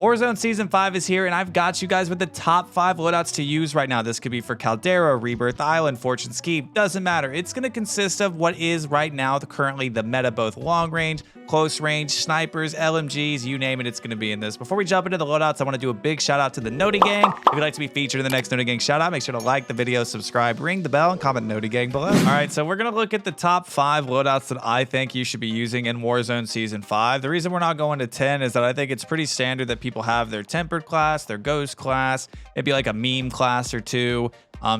Warzone Season 5 is here, and I've got you guys with the top 5 loadouts to use right now. This could be for Caldera, Rebirth Island, Fortune Ski, doesn't matter. It's going to consist of what is right now currently the meta, both long range, close range, snipers, LMGs, you name it, it's going to be in this. Before we jump into the loadouts, I want to do a big shout out to the Noti Gang. If you'd like to be featured in the next Noti Gang shout out, make sure to like the video, subscribe, ring the bell, and comment Noti Gang below. All right, so we're going to look at the top 5 loadouts that I think you should be using in Warzone Season 5. The reason we're not going to 10 is that I think it's pretty standard that people have their tempered class, their ghost class, maybe like a meme class or two.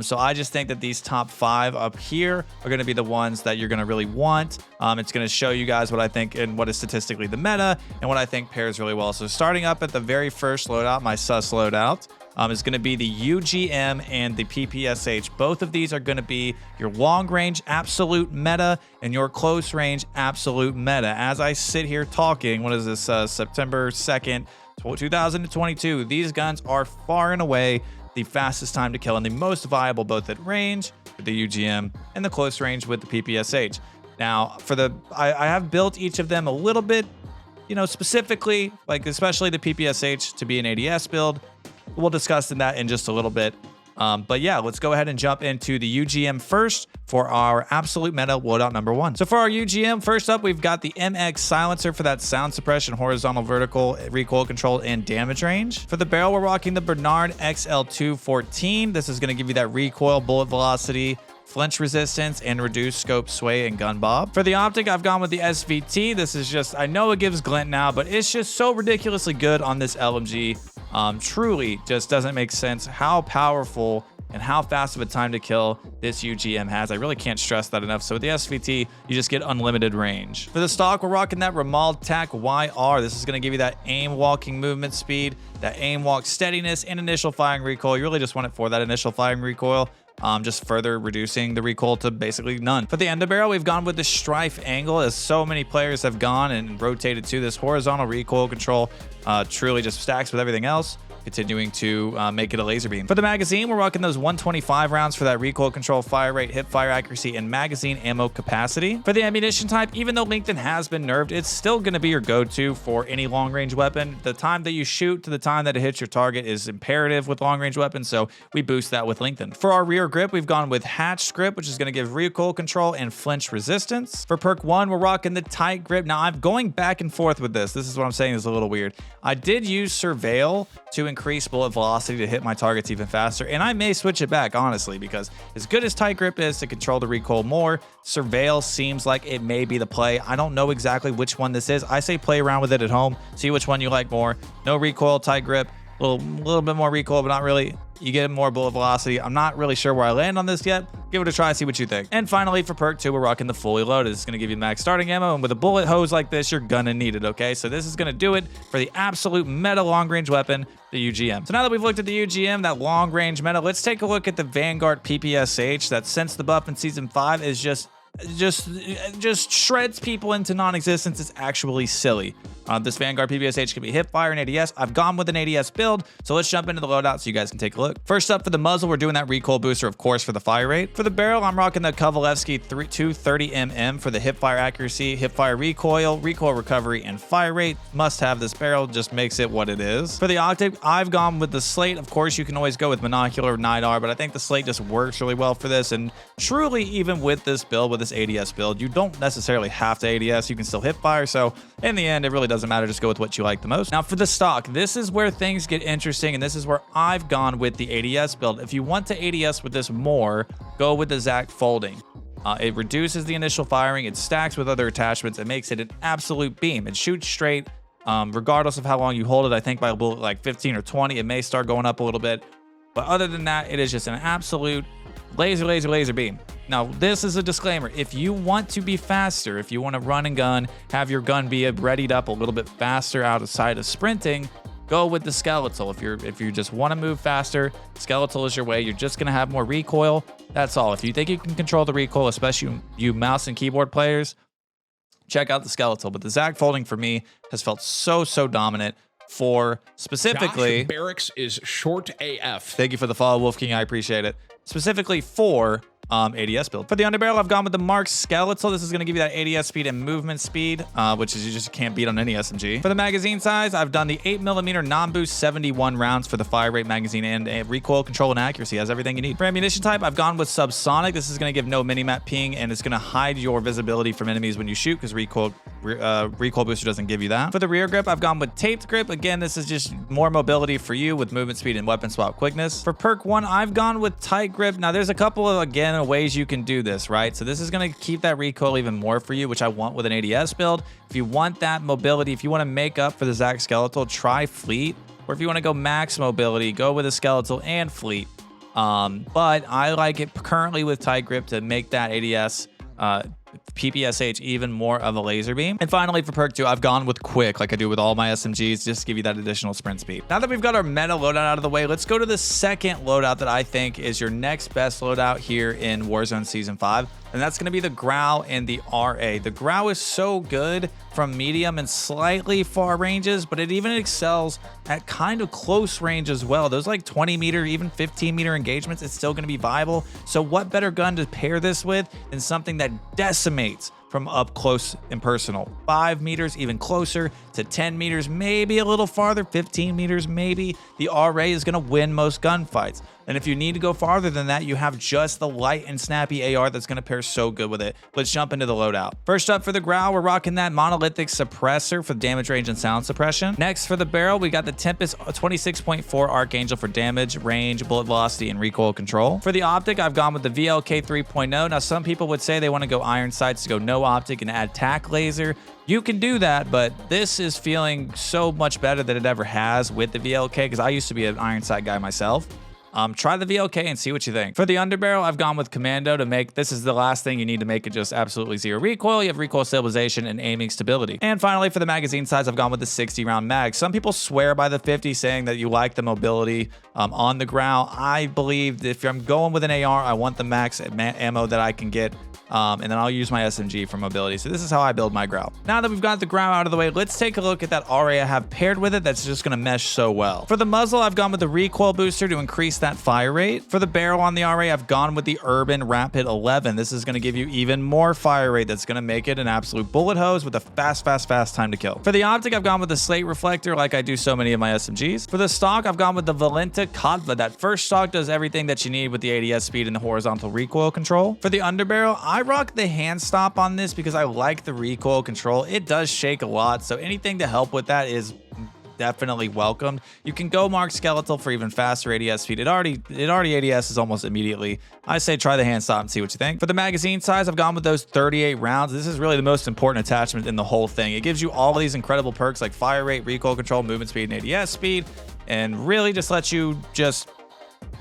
So I just think that these top 5 up here are going to be the ones that you're going to really want. It's going to show you guys what I think and what is statistically the meta and what I think pairs really well. So starting up at the very first loadout, my sus loadout, is going to be the UGM and the PPSH. Both of these are going to be your long range absolute meta and your close range absolute meta. As I sit here talking, what is this, September 2nd, 2022, these guns are far and away the fastest time to kill and the most viable, both at range with the UGM and the close range with the PPSH. Now, for the I have built each of them a little bit, you know, specifically, like especially the PPSH to be an ADS build. We'll discuss that in just a little bit. But yeah, let's go ahead and jump into the UGM first for our absolute meta loadout number 1. So for our UGM, first up, we've got the MX silencer for that sound suppression, horizontal, vertical, recoil control, and damage range. For the barrel, we're rocking the Bernard XL214. This is going to give you that recoil, bullet velocity, flinch resistance, and reduced scope, sway, and gun bob. For the optic, I've gone with the SVT. This is just, I know it gives glint now, but it's just so ridiculously good on this LMG. Truly just doesn't make sense how powerful and how fast of a time to kill this UGM has. I really can't stress that enough. So with the SVT, you just get unlimited range. For the stock, we're rocking that Ramal TAC YR. This is going to give you that aim walking movement speed, that aim walk steadiness, and initial firing recoil. You really just want it for that initial firing recoil. Just further reducing the recoil to basically none. For the end of barrel, we've gone with the Strife angle, as so many players have gone and rotated to this horizontal recoil control. Truly just stacks with everything else, continuing to make it a laser beam. For the magazine, we're rocking those 125 rounds for that recoil control, fire rate, hip fire accuracy, and magazine ammo capacity. For the ammunition type, even though LinkedIn has been nerfed, it's still going to be your go-to for any long-range weapon. The time that you shoot to the time that it hits your target is imperative with long-range weapons, so we boost that with LinkedIn. For our rear grip, we've gone with hatch grip, which is going to give recoil control and flinch resistance. For perk 1, we're rocking the tight grip. Now, I'm going back and forth with this. This is what I'm saying is a little weird. I did use Surveil to increase bullet velocity to hit my targets even faster, and I may switch it back, honestly, because as good as tight grip is to control the recoil more, Surveil seems like it may be the play. I don't know exactly which one this is. I say play around with it at home, see which one you like more. No recoil, tight grip, a little bit more recoil, but not really. You get more bullet velocity. I'm not really sure where I land on this yet. Give it a try, see what you think. And finally, for perk 2, we're rocking the fully loaded. This is going to give you max starting ammo, and with a bullet hose like this, you're gonna need it, okay? So this is going to do it for the absolute meta long-range weapon, the UGM. So now that we've looked at the UGM, that long-range meta, let's take a look at the Vanguard PPSH that, since the buff in Season 5, is just shreds people into non-existence. Is actually silly. This Vanguard PPSH can be hip fire and ADS. I've gone with an ADS build, so let's jump into the loadout so you guys can take a look. First up, for the muzzle, we're doing that recoil booster, of course, for the fire rate. For the barrel, I'm rocking the Kovalevsky 230mm for the hip fire accuracy, hip fire recoil, recoil recovery, and fire rate. Must have this barrel, just makes it what it is. For the optic, I've gone with the slate. Of course, you can always go with monocular or NIDAR, but I think the slate just works really well for this. And truly, even with this build, with this ADS build, you don't necessarily have to ADS. You can still hip fire. So in the end, it really doesn't matter. Just go with what you like the most. Now for the stock, this is where things get interesting, and this is where I've gone with the ADS build. If you want to ADS with this more, go with the Zac folding. It reduces the initial firing, it stacks with other attachments, it makes it an absolute beam. It shoots straight, regardless of how long you hold it. I think by like 15 or 20, it may start going up a little bit. But other than that, it is just an absolute laser beam. Now, this is a disclaimer. If you want to be faster, if you want to run and gun, have your gun be readied up a little bit faster outside of sprinting, go with the skeletal. If you just want to move faster, skeletal is your way. You're just going to have more recoil. That's all. If you think you can control the recoil, especially you mouse and keyboard players, check out the skeletal. But the Zac folding for me has felt so dominant for specifically... Josh Barracks is short AF. Thank you for the follow, Wolf King. I appreciate it. Specifically for ADS build. For the underbarrel, I've gone with the Mark Skeletal. This is going to give you that ADS speed and movement speed, which is you just can't beat on any SMG. For the magazine size, I've done the 8mm non-boost 71 rounds for the fire rate, magazine, and recoil control and accuracy. Has everything you need. For ammunition type, I've gone with subsonic. This is going to give no minimap ping, and it's going to hide your visibility from enemies when you shoot, because recoil booster doesn't give you that. For the rear grip, I've gone with taped grip. Again, this is just more mobility for you with movement speed and weapon swap quickness. For perk 1, I've gone with tight grip. Now, there's a couple of, again, ways you can do this, right? So this is going to keep that recoil even more for you, which I want with an ADS build. If you want that mobility, if you want to make up for the Zac Skeletal, try Fleet. Or if you want to go max mobility, go with a Skeletal and Fleet. But I like it currently with tight grip to make that ADS PPSH even more of a laser beam. And finally, for perk 2, I've gone with quick, like I do with all my SMGs, just to give you that additional sprint speed. Now that we've got our meta loadout out of the way, let's go to the second loadout that I think is your next best loadout here in Warzone Season 5. And that's going to be the Grau and the RA. The Grau is so good from medium and slightly far ranges, but it even excels at kind of close range as well. Those like 20 meter, even 15 meter engagements, it's still going to be viable. So what better gun to pair this with than something that decimates from up close and personal? 5 meters, even closer to 10 meters, maybe a little farther, 15 meters maybe. The RA is going to win most gunfights. And if you need to go farther than that, you have just the light and snappy AR that's going to pair so good with it. Let's jump into the loadout. First up for the Grau, we're rocking that monolithic suppressor for damage range and sound suppression. Next for the barrel, we got the Tempest 26.4 Archangel for damage, range, bullet velocity, and recoil control. For the optic, I've gone with the VLK 3.0. Now, some people would say they want to go iron sights to go no optic and add tack laser. You can do that, but this is feeling so much better than it ever has with the VLK, because I used to be an iron sight guy myself. Try the VLK and see what you think. For the underbarrel, I've gone with Commando to make, this is the last thing you need to make it just absolutely zero recoil. You have recoil stabilization and aiming stability. And finally, for the magazine size, I've gone with the 60 round mag. Some people swear by the 50, saying that you like the mobility on the Grau. I believe that if I'm going with an AR, I want the max ammo that I can get. And then I'll use my SMG for mobility. So this is how I build my Grau. Now that we've got the Grau out of the way, let's take a look at that RA I have paired with it that's just going to mesh so well. For the muzzle, I've gone with the recoil booster to increase that fire rate. For the barrel on the RA, I've gone with the Urban Rapid 11. This is going to give you even more fire rate. That's going to make it an absolute bullet hose with a fast time to kill. For the optic, I've gone with the slate reflector like I do so many of my SMGs. For the stock, I've gone with the Valenta Kadva. That first stock does everything that you need with the ADS speed and the horizontal recoil control. For the underbarrel, I rock the hand stop on this because I like the recoil control. It does shake a lot, so anything to help with that is definitely welcomed. You can go Mark Skeletal for even faster ADS speed. It already ADS is almost immediately. I say try the hand stop and see what you think. For the magazine size, I've gone with those 38 rounds. This is really the most important attachment in the whole thing. It gives you all of these incredible perks like fire rate, recoil control, movement speed, and ADS speed, and really just lets you just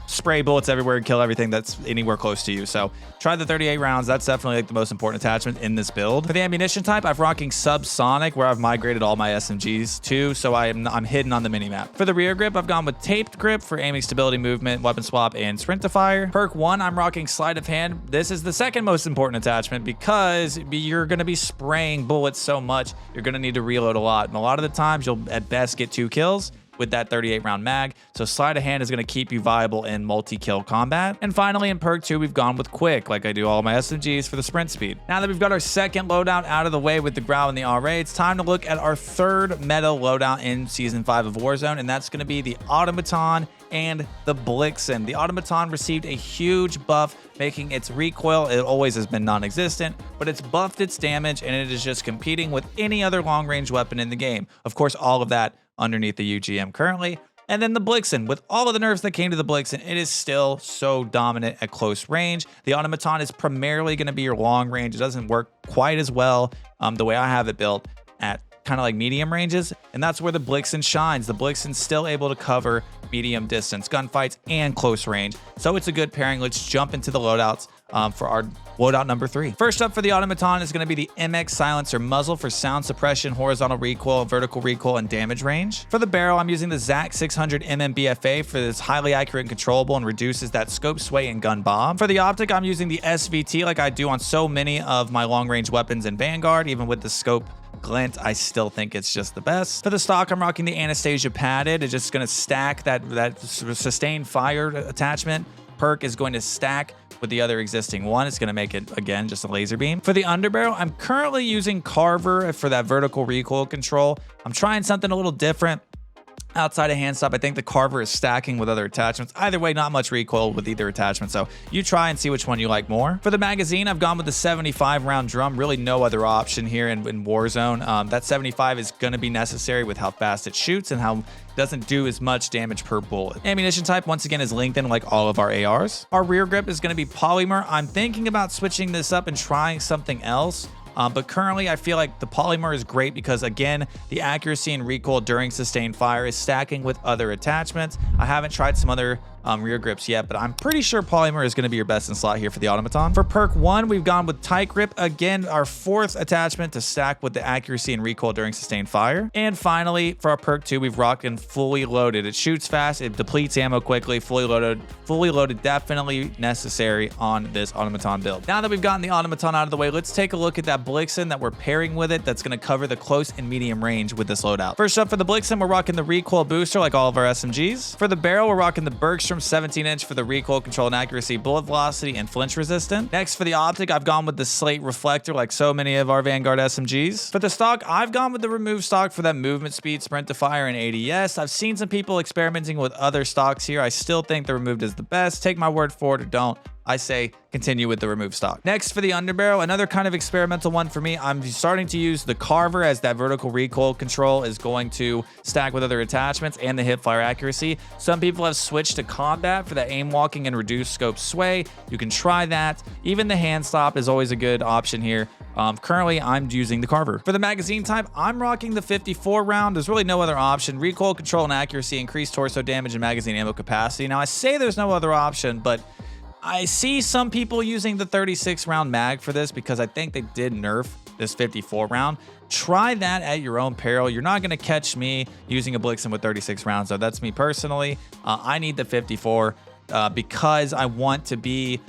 spray bullets everywhere and kill everything that's anywhere close to you. So try the 38 rounds. That's definitely like the most important attachment in this build. For the ammunition type, I'm rocking subsonic, where I've migrated all my SMGs to, so I'm hidden on the minimap. For the rear grip, I've gone with taped grip for aiming stability, movement, weapon swap, and sprint to fire. Perk 1, I'm rocking sleight of hand. This is the second most important attachment because you're going to be spraying bullets so much, you're going to need to reload a lot. And a lot of the times, you'll at best get 2 kills with that 38 round mag. So sleight of hand is going to keep you viable in multi-kill combat. And finally, in perk 2, we've gone with quick, like I do all my SMGs for the sprint speed. Now that we've got our second loadout out of the way with the Grau and the RA, it's time to look at our third meta loadout in Season 5 of Warzone, and that's going to be the Automaton and the Blixen. The Automaton received a huge buff, making its recoil, it always has been non-existent, but it's buffed its damage, and it is just competing with any other long-range weapon in the game. Of course, all of that underneath the UGM currently. And then the Blixen, with all of the nerfs that came to the Blixen, it is still so dominant at close range. The Automaton is primarily going to be your long range. It doesn't work quite as well the way I have it built at kind of like medium ranges, and that's where the Blixen shines. The Blixen's still able to cover medium distance gunfights and close range, so it's a good pairing. Let's jump into the loadouts for our loadout number 3. First up for the Automaton is going to be the MX Silencer Muzzle for sound suppression, horizontal recoil, vertical recoil, and damage range. For the barrel, I'm using the ZAC 600mm BFA for this highly accurate and controllable and reduces that scope sway and gun bob. For the optic, I'm using the SVT like I do on so many of my long-range weapons in Vanguard. Even with the scope glint, I still think it's just the best. For the stock, I'm rocking the Anastasia padded. It's just going to stack that sustained fire attachment. Perk is going to stack with the other existing one. It's going to make it, again, just a laser beam. For the underbarrel, I'm currently using Carver for that vertical recoil control. I'm trying something a little different. Outside of hand stop, I think the Carver is stacking with other attachments. Either way, not much recoil with either attachment, so you try and see which one you like more. For the magazine, I've gone with the 75 round drum. Really no other option here in Warzone. That 75 is going to be necessary with how fast it shoots and how it doesn't do as much damage per bullet. Ammunition type, once again, is lengthened like all of our ARs. Our rear grip is going to be polymer. I'm thinking about switching this up and trying something else. But currently, I feel like the polymer is great because, again, the accuracy and recoil during sustained fire is stacking with other attachments. I haven't tried some other rear grips yet, but I'm pretty sure polymer is going to be your best in slot here for the Automaton. For perk 1, we've gone with tight grip. Again, our 4th attachment to stack with the accuracy and recoil during sustained fire. And finally, for our perk 2, we've rocked in fully loaded. It shoots fast, it depletes ammo quickly. Fully loaded, definitely necessary on this Automaton build. Now that we've gotten the Automaton out of the way, let's take a look at that Blixen that we're pairing with it. That's going to cover the close and medium range with this loadout. First up, for the Blixen, we're rocking the recoil booster like all of our SMGs. For the barrel, we're rocking the Bergstrom 17-inch for the recoil control and accuracy, bullet velocity, and flinch resistant. Next, for the optic, I've gone with the slate reflector like so many of our Vanguard SMGs. For the stock, I've gone with the remove stock for that movement speed, sprint to fire, and ADS. I've seen some people experimenting with other stocks here. I still think the removed is the best. Take my word for it or don't. I say continue with the remove stock. Next, for the underbarrel, another kind of experimental one for me. I'm starting to use the Carver as that vertical recoil control is going to stack with other attachments and the hip fire accuracy. Some people have switched to combat for that aim walking and reduced scope sway. You can try that. Even the hand stop is always a good option here. Currently, I'm using the Carver. For the magazine type, I'm rocking the 54 round. There's really no other option. Recoil control and accuracy, increased torso damage, and magazine ammo capacity. Now, I say there's no other option, but I see some people using the 36 round mag for this because I think they did nerf this 54 round. Try that at your own peril. You're not going to catch me using a Blixen with 36 rounds, though. That's me personally. I need the 54 because I want to be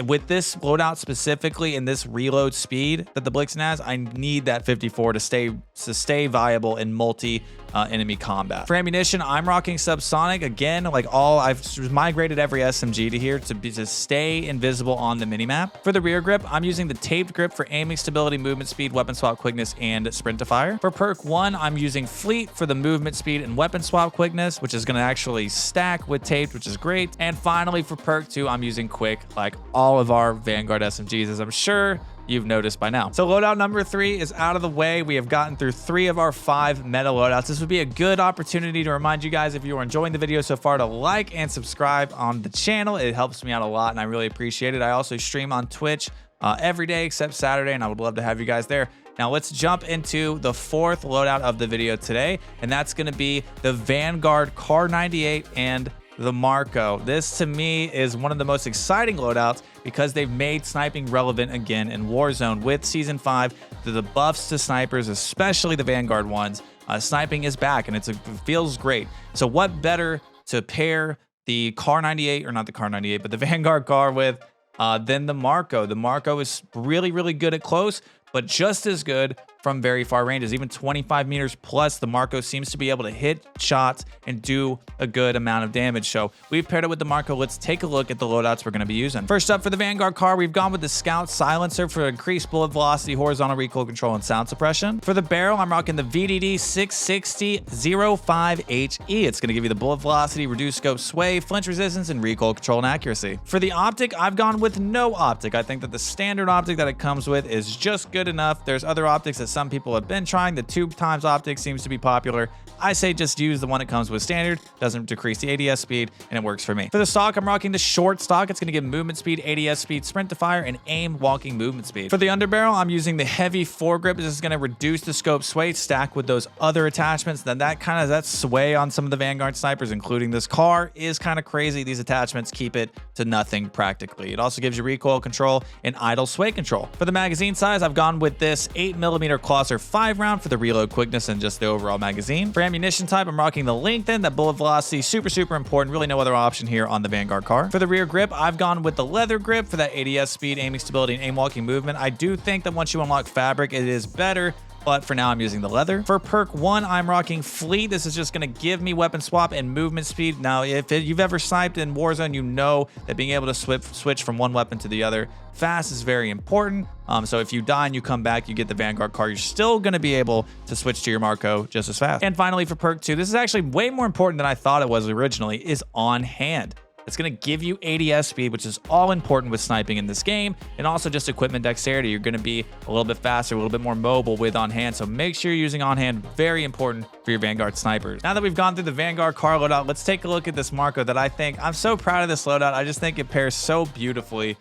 with this loadout specifically in this reload speed that the Blixen has. I need that 54 to stay viable in multi enemy combat. For ammunition, I'm rocking subsonic again. I've migrated every SMG to here to stay invisible on the minimap. For the rear grip, I'm using the taped grip for aiming stability, movement speed, weapon swap quickness, and sprint to fire. For perk 1, I'm using fleet for the movement speed and weapon swap quickness, which is going to actually stack with taped, which is great. And finally, for perk 2, I'm using quick like all of our Vanguard SMGs, as I'm sure you've noticed by now. So loadout number 3 is out of the way. We have gotten through 3 of our 5 meta loadouts. This would be a good opportunity to remind you guys, if you are enjoying the video so far, to like and subscribe on the channel. It helps me out a lot and I really appreciate it. I also stream on Twitch every day except Saturday, and I would love to have you guys there. Now let's jump into the 4th loadout of the video today, and that's going to be the Vanguard Kar 98 and the Marco. This to me is one of the most exciting loadouts because they've made sniping relevant again in Warzone with Season 5. The buffs to snipers, especially the Vanguard ones, sniping is back and it feels great. So what better to pair the Kar 98, or not the Kar 98, but the Vanguard car with than the Marco. The Marco is really, really good at close, but just as good from very far ranges, even 25 meters plus. The Marco seems to be able to hit shots and do a good amount of damage. So we've paired it with the Marco. Let's take a look at the loadouts we're going to be using. First up, for the Vanguard car, we've gone with the Scout Silencer for increased bullet velocity, horizontal recoil control, and sound suppression. For the barrel, I'm rocking the VDD 660-05HE. It's going to give you the bullet velocity, reduced scope sway, flinch resistance, and recoil control and accuracy. For the optic, I've gone with no optic. I think that the standard optic that it comes with is just good enough. There's other optics that some people have been trying. The 2x optic seems to be popular. I say just use the one that comes with standard. Doesn't decrease the ADS speed, and it works for me. For the stock, I'm rocking the short stock. It's going to give movement speed, ADS speed, sprint to fire, and aim walking movement speed. For the underbarrel, I'm using the heavy foregrip. This is going to reduce the scope sway, stack with those other attachments. Then that sway on some of the Vanguard snipers, including this car, is kind of crazy. These attachments keep it to nothing practically. It also gives you recoil control and idle sway control. For the magazine size, I've gone with this 8mm Closser 5 round for the reload quickness and just the overall magazine. For ammunition type, I'm rocking the lengthen. That bullet velocity, super important. Really no other option here on the Vanguard car. For the rear grip, I've gone with the leather grip for that ADS speed, aiming stability, and aim walking movement. I do think that once you unlock fabric, it is better but for now I'm using the leather. For perk 1, I'm rocking fleet. This is just going to give me weapon swap and movement speed. Now, if you've ever sniped in Warzone, you know that being able to switch from one weapon to the other fast is very important. So if you die and you come back, you get the Vanguard car, you're still going to be able to switch to your Marco just as fast. And finally, for perk 2, this is actually way more important than I thought it was originally, is on hand. It's going to give you ADS speed, which is all important with sniping in this game, and also just equipment dexterity. You're going to be a little bit faster, a little bit more mobile with on hand, so make sure you're using on hand. Very important for your Vanguard snipers. Now that we've gone through the Vanguard car loadout, let's take a look at this Marco that I'm so proud of this loadout. I just think it pairs so beautifully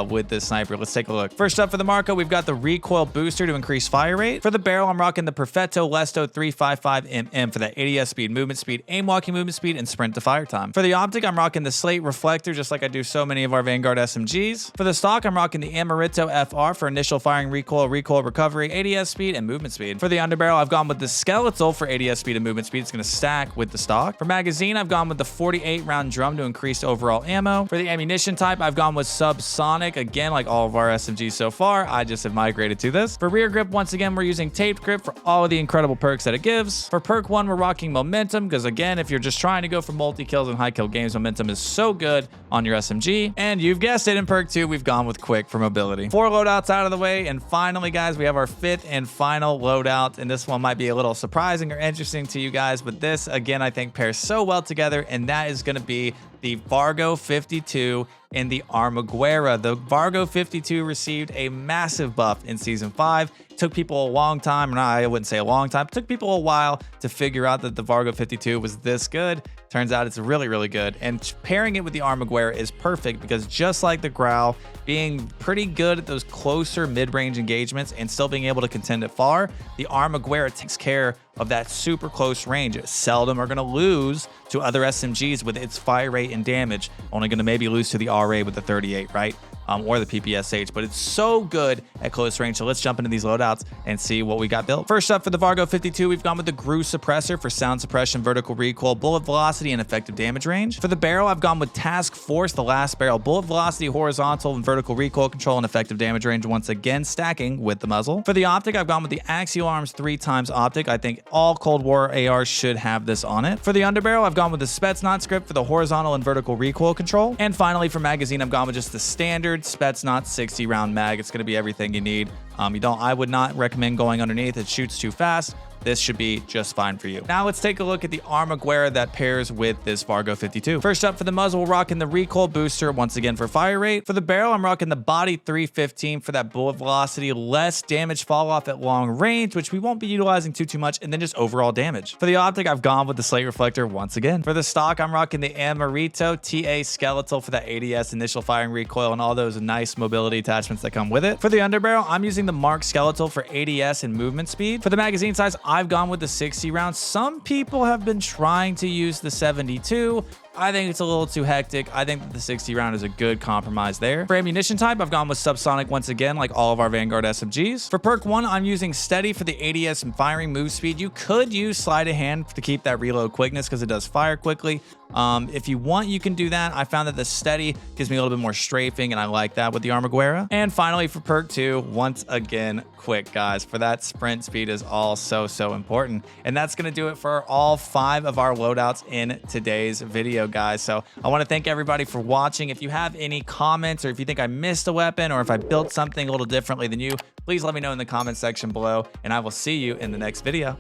with this sniper. Let's take a look. First up for the Marco, we've got the recoil booster to increase fire rate. For the barrel, I'm rocking the Perfetto Lesto 355mm for that ADS speed, movement speed, aim walking movement speed, and sprint to fire time. For the optic, I'm rocking the Slate Reflector, just like I do so many of our Vanguard SMGs. For the stock, I'm rocking the Armaguerra FR for initial firing recoil, recoil recovery, ADS speed, and movement speed. For the underbarrel, I've gone with the Skeletal for ADS speed and movement speed. It's going to stack with the stock. For magazine, I've gone with the 48 round drum to increase overall ammo. For the ammunition type, I've gone with subsonic, again, like all of our SMGs so far. I just have migrated to this. For rear grip, once again, we're using taped grip for all of the incredible perks that it gives. For perk 1, we're rocking momentum, because again, if you're just trying to go for multi-kills and high kill games, momentum is so good on your SMG. And you've guessed it, in perk 2, we've gone with quick for mobility. 4 loadouts out of the way, and finally, guys, we have our 5th and final loadout, and this one might be a little surprising or interesting to you guys, but this, again, I think pairs so well together, and that is going to be the Vargo 52 and the Armaguerra. The Vargo 52 received a massive buff in Season 5. It took people a long time, or I wouldn't say a long time, it took people a while to figure out that the Vargo 52 was this good. Turns out it's really, really good. And pairing it with the Armaguerra is perfect, because just like the Grau, being pretty good at those closer mid-range engagements and still being able to contend it far, the Armaguerra takes care of that super close range. It seldom are going to lose to other SMGs with its fire rate and damage. Only going to maybe lose to the RA with the 38, right? Or the PPSH, but it's so good at close range. So let's jump into these loadouts and see what we got built. First up for the Vargo 52, we've gone with the Grau suppressor for sound suppression, vertical recoil, bullet velocity, and effective damage range. For the barrel, I've gone with Task Force, the last barrel, bullet velocity, horizontal, and vertical recoil control, and effective damage range, once again stacking with the muzzle. For the optic, I've gone with the Axial Arms 3x optic. I think all Cold War ARs should have this on it. For the underbarrel, I've gone with the Spetsnaz script for the horizontal and vertical recoil control. And finally, for magazine, I've gone with just the standard Spetsnaz 60 round mag. It's going to be everything you need. I would not recommend going underneath. It shoots too fast. This should be just fine for you. Now let's take a look at the Armaguerra that pairs with this Vargo 52. First up for the muzzle, we're rocking the recoil booster once again for fire rate. For the barrel, I'm rocking the body 315 for that bullet velocity, less damage fall off at long range, which we won't be utilizing too much, and then just overall damage. For the optic, I've gone with the Slate Reflector once again. For the stock, I'm rocking the Armaguerra TA Skeletal for that ADS initial firing recoil and all those nice mobility attachments that come with it. For the underbarrel, I'm using the Mark Skeletal for ADS and movement speed. For the magazine size, I've gone with the 60 rounds. Some people have been trying to use the 72. I think it's a little too hectic. I think that the 60 round is a good compromise there. For ammunition type, I've gone with subsonic once again, like all of our Vanguard SMGs. For perk 1, I'm using steady for the ADS and firing move speed. You could use sleight of hand to keep that reload quickness, because it does fire quickly. If you want, you can do that. I found that the steady gives me a little bit more strafing, and I like that with the Armaguerra. And finally, for perk 2, once again, quick, guys. For that sprint speed is all so important. And that's going to do it for all 5 of our loadouts in today's video, guys. So I want to thank everybody for watching. If you have any comments, or if you think I missed a weapon, or if I built something a little differently than you, please let me know in the comment section below, and I will see you in the next video.